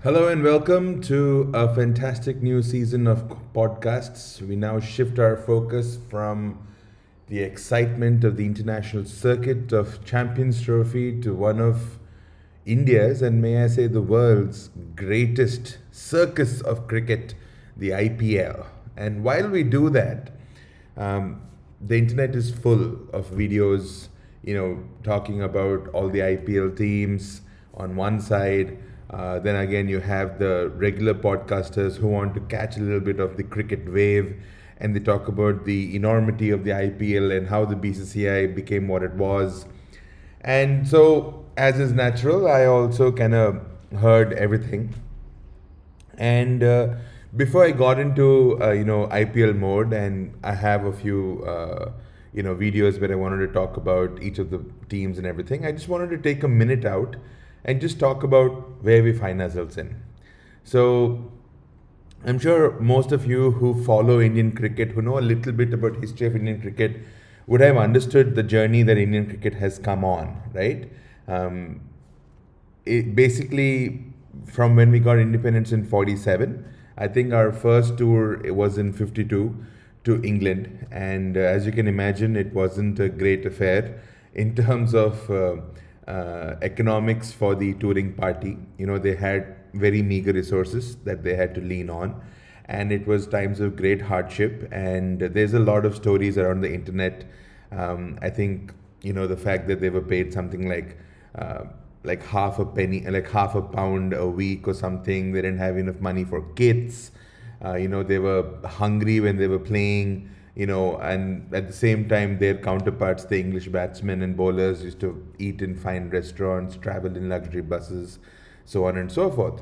Hello and welcome to a fantastic new season of podcasts. We now shift our focus from the excitement of the international circuit of Champions Trophy to one of India's and may I say the world's greatest circus of cricket, the IPL. And while we do that, the internet is full of videos, talking about all the IPL teams on one side. Then again, you have the regular podcasters who want to catch a little bit of the cricket wave, and they talk about the enormity of the IPL and how the BCCI became what it was. And so, as is natural, I also kind of heard everything. And before I got into IPL mode, and I have a few videos where I wanted to talk about each of the teams and everything. I just wanted to take a minute out and just talk about where we find ourselves in. So I'm sure most of you who follow Indian cricket, who know a little bit about history of Indian cricket, would have understood the journey that Indian cricket has come on, right? It basically, from when we got independence in 47, I think our first tour was in 52 to England, and as you can imagine, it wasn't a great affair in terms of economics for the touring party. They had very meager resources that they had to lean on, and it was times of great hardship. And there's a lot of stories around the internet. I think the fact that they were paid something like half a penny, like half a pound a week or something. They didn't have enough money for kits. They were hungry when they were playing. And at the same time, their counterparts, the English batsmen and bowlers, used to eat in fine restaurants, travel in luxury buses, so on and so forth.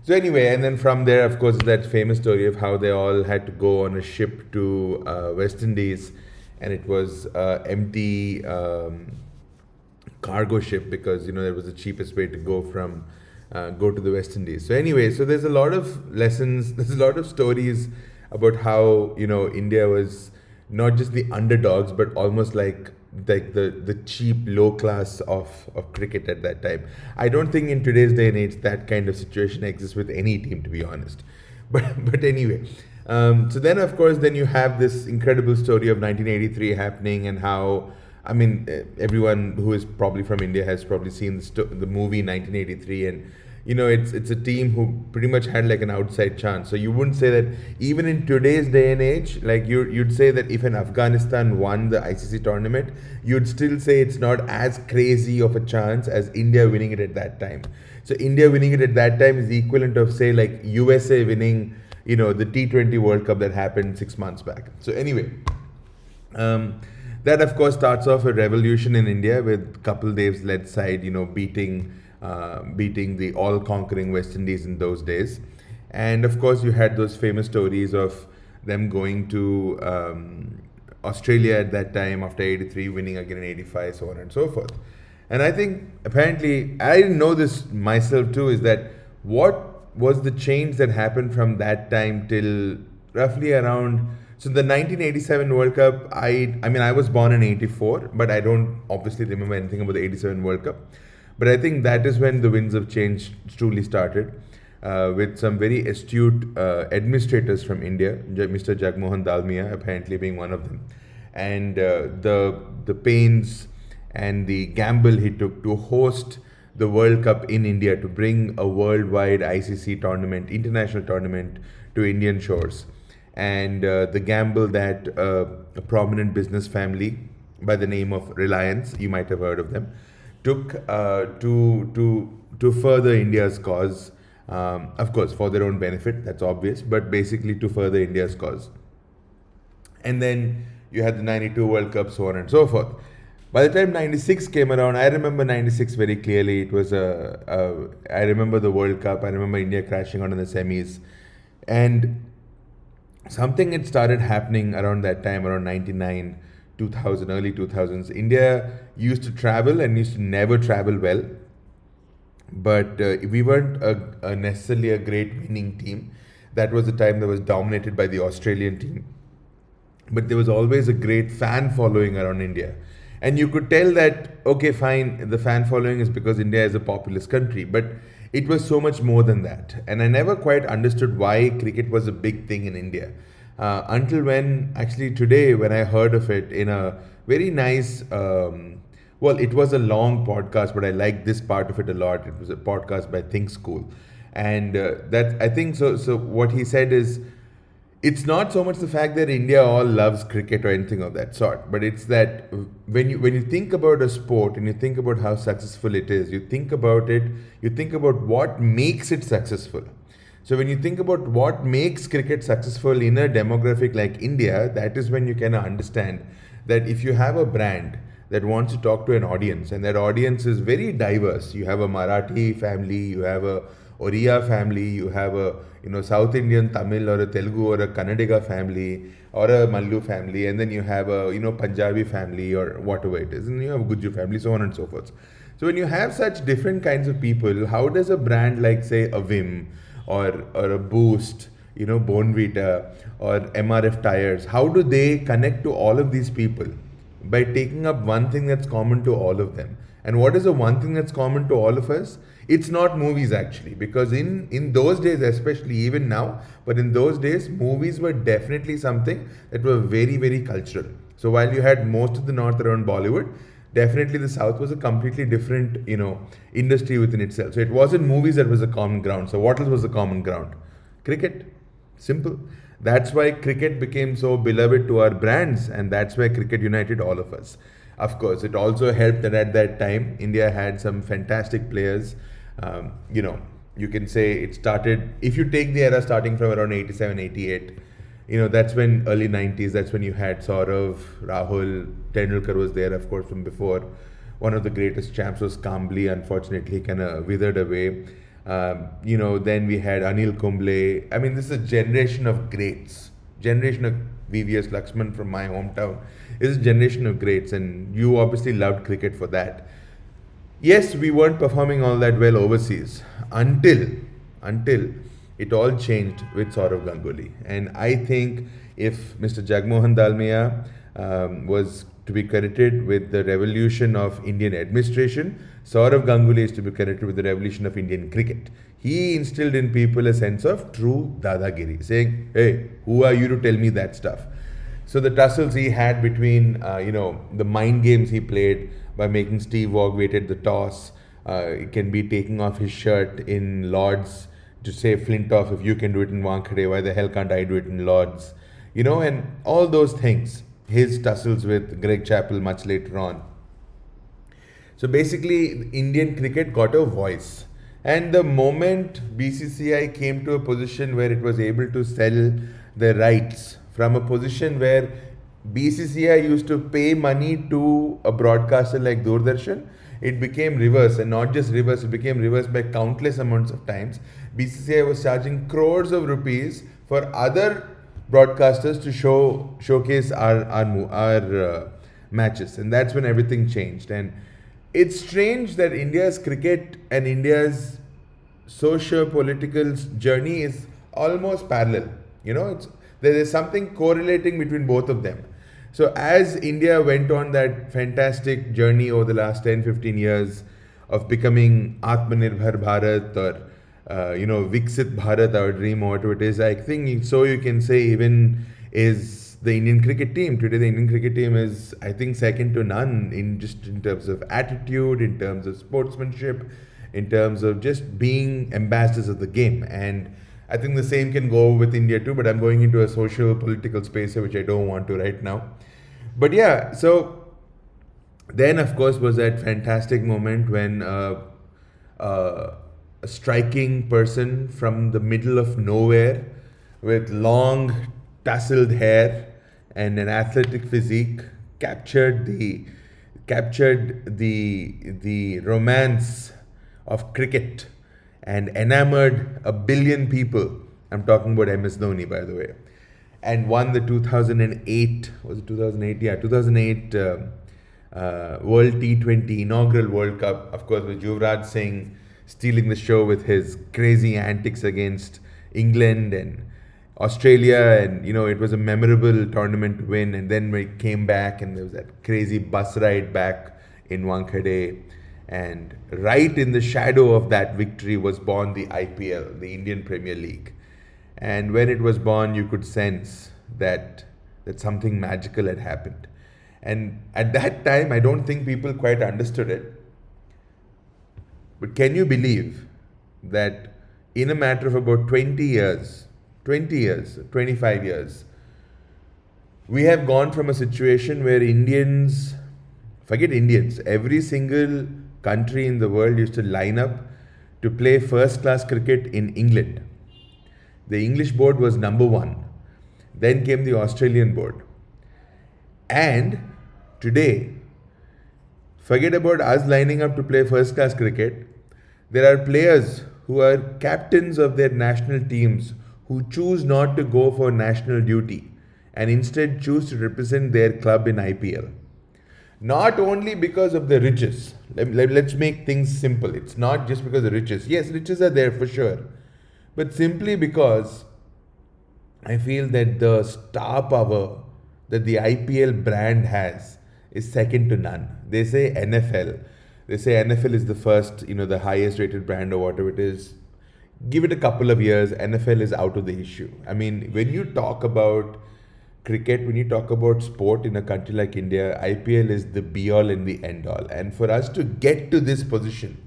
So anyway, and then from there, of course, that famous story of how they all had to go on a ship to West Indies, and it was empty cargo ship because it was the cheapest way to go to the West Indies. So anyway, so there's a lot of lessons, there's a lot of stories about how India was not just the underdogs but almost like the cheap low class of cricket at that time. I don't think in today's day and age that kind of situation exists with any team, to be honest. But anyway, so then of course then you have this incredible story of 1983 happening, and how, I mean, everyone who is probably from India has probably seen the movie 1983, and it's a team who pretty much had like an outside chance. So you wouldn't say that even in today's day and age, like you'd say that if an Afghanistan won the ICC tournament, you'd still say it's not as crazy of a chance as India winning it at that time. So India winning it at that time is the equivalent of, say, like USA winning, the T20 World Cup that happened 6 months back. So anyway, that of course starts off a revolution in India with Kapil Dev's led side, beating the all-conquering West Indies in those days. And of course, you had those famous stories of them going to Australia at that time after 83, winning again in 85, so on and so forth. And I think apparently, I didn't know this myself too, is that what was the change that happened from that time till roughly around, so the 1987 World Cup, I mean, I was born in 84, but I don't obviously remember anything about the 87 World Cup. But I think that is when the winds of change truly started, with some very astute administrators from India, Mr. Jagmohan Dalmia apparently being one of them, and the pains and the gamble he took to host the World Cup in India, to bring a worldwide ICC tournament, international tournament, to Indian shores, and the gamble that a prominent business family by the name of Reliance, you might have heard of them, took to further India's cause, of course for their own benefit, that's obvious, but basically to further India's cause. And then you had the 92 World Cup, so on and so forth. By the time 96 came around, I remember 96 very clearly. It was I remember the World Cup, I remember India crashing out in the semis, and something had started happening around that time, around 99, 2000, early 2000s. India used to travel and used to never travel well, but we weren't necessarily a great winning team. That was the time that was dominated by the Australian team. But there was always a great fan following around India. And you could tell that, okay, fine, the fan following is because India is a populous country. But it was so much more than that. And I never quite understood why cricket was a big thing in India. Until when, actually, today, when I heard of it in a very nice, well, it was a long podcast, but I liked this part of it a lot. It was a podcast by Think School. And that, I think, so what he said is, it's not so much the fact that India all loves cricket or anything of that sort, but it's that when you think about a sport and you think about how successful it is, you think about it, you think about what makes it successful. So when you think about what makes cricket successful in a demographic like India, that is when you can understand that if you have a brand that wants to talk to an audience, and that audience is very diverse. You have a Marathi family, you have a Oriya family, you have a South Indian Tamil or a Telugu or a Kannadiga family or a Mallu family, and then you have a Punjabi family or whatever it is, and you have a Guju family, so on and so forth. So when you have such different kinds of people, how does a brand like say a Vim or a Boost, Bonvita or MRF tires, how do they connect to all of these people? By taking up one thing that's common to all of them. And what is the one thing that's common to all of us? It's not movies actually, because in those days, especially even now, but in those days, movies were definitely something that were very, very cultural. So while you had most of the north around Bollywood, definitely the south was a completely different, industry within itself. So it wasn't movies that was a common ground. So what else was the common ground? Cricket. Simple. That's why cricket became so beloved to our brands, and that's why cricket united all of us. Of course, it also helped that at that time, India had some fantastic players. You can say it started, if you take the era starting from around 87, 88, that's when early 90s, that's when you had Saurav, Rahul, Tendulkar was there, of course, from before. One of the greatest champs was Kambli, unfortunately, kind of withered away. Then we had Anil Kumble. I mean, this is a generation of greats. Generation of VVS Laxman from my hometown. Is a generation of greats, and you obviously loved cricket for that. Yes, we weren't performing all that well overseas until it all changed with Saurav Ganguly. And I think if Mr. Jagmohan Dalmia was to be credited with the revolution of Indian administration, Saurav Ganguly is to be credited with the revolution of Indian cricket. He instilled in people a sense of true dadagiri, saying, hey, who are you to tell me that stuff? So the tussles he had between, the mind games he played by making Steve Waugh waited the toss, it can be taking off his shirt in Lords to say Flintoff, if you can do it in Wankhede, why the hell can't I do it in Lords? And all those things. His tussles with Greg Chappell much later on. So basically, Indian cricket got a voice. And the moment BCCI came to a position where it was able to sell the rights, from a position where BCCI used to pay money to a broadcaster like Doordarshan, it became reverse, and not just reverse, it became reverse by countless amounts of times. BCCI was charging crores of rupees for other broadcasters to showcase our matches, and that's when everything changed. And it's strange that India's cricket and India's socio-political journey is almost parallel. There is something correlating between both of them. So as India went on that fantastic journey over the last 10-15 years of becoming Atmanirbhar Bharat or Viksit Bharat, our dream, or whatever it is, I think so you can say even is the Indian cricket team. Today the Indian cricket team is, I think, second to none in terms of attitude, in terms of sportsmanship, in terms of just being ambassadors of the game. And I think the same can go with India too, but I'm going into a social political space here, which I don't want to right now. But yeah, so then of course was that fantastic moment when a striking person from the middle of nowhere with long tousled hair and an athletic physique captured the romance of cricket and enamored a billion people. I'm talking about MS Dhoni, by the way, and won the 2008, was it 2008? Yeah, 2008 World T20 inaugural World Cup, of course, with Yuvraj Singh stealing the show with his crazy antics against England and Australia, and it was a memorable tournament to win. And then we came back, and there was that crazy bus ride back in Wankhede, And right in the shadow of that victory was born the IPL, the Indian Premier League. And when it was born, you could sense that something magical had happened. And at that time, I don't think people quite understood it. But can you believe that in a matter of about 20 years, 25 years, we have gone from a situation where Indians, forget Indians, every single country in the world used to line up to play first class cricket in England. The English board was number one. Then came the Australian board. And today, forget about us lining up to play first class cricket. There are players who are captains of their national teams who choose not to go for national duty and instead choose to represent their club in IPL. Not only because of the riches. Let's make things simple. It's not just because of the riches. Yes, riches are there for sure. But simply because I feel that the star power that the IPL brand has is second to none. They say NFL. They say NFL is the first, the highest rated brand or whatever it is. Give it a couple of years, NFL is out of the issue. I mean, when you talk about cricket, when you talk about sport in a country like India, IPL is the be all and the end all. And for us to get to this position,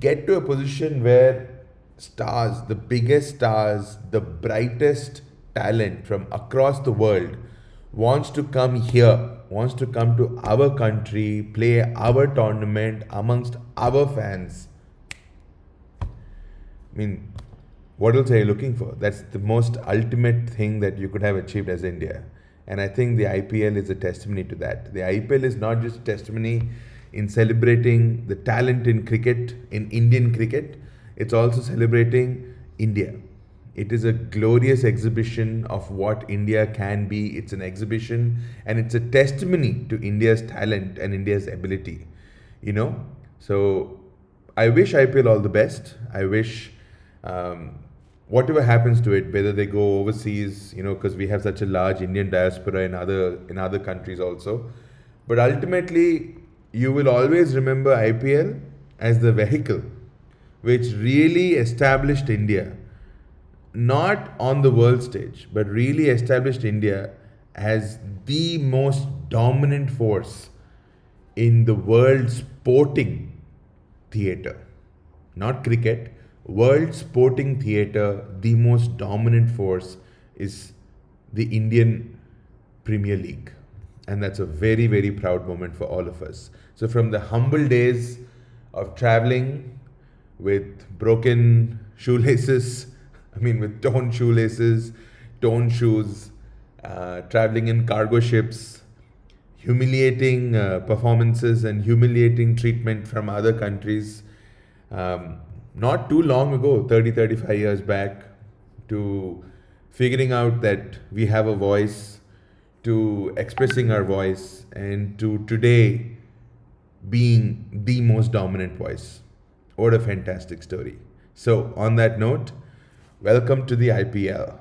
get to a position where stars, the biggest stars, the brightest talent from across the world wants to come here, wants to come to our country, play our tournament amongst our fans. I mean, what else are you looking for? That's the most ultimate thing that you could have achieved as India. And I think the IPL is a testimony to that. The IPL is not just a testimony in celebrating the talent in cricket, in Indian cricket, it's also celebrating India. It is a glorious exhibition of what India can be. It's an exhibition and it's a testimony to India's talent and India's ability. So I wish IPL all the best. I wish whatever happens to it, whether they go overseas, because we have such a large Indian diaspora in other countries also. But ultimately, you will always remember IPL as the vehicle which really established India, not on the world stage, but really established India as the most dominant force in the world sporting theatre. Not cricket, world sporting theatre, the most dominant force is the Indian Premier League. And that's a very, very proud moment for all of us. So from the humble days of traveling with broken shoelaces, with torn shoelaces, torn shoes, traveling in cargo ships, humiliating performances and humiliating treatment from other countries. Not too long ago, 30, 35 years back, to figuring out that we have a voice, to expressing our voice, and to today being the most dominant voice. What a fantastic story. So, on that note, welcome to the IPL.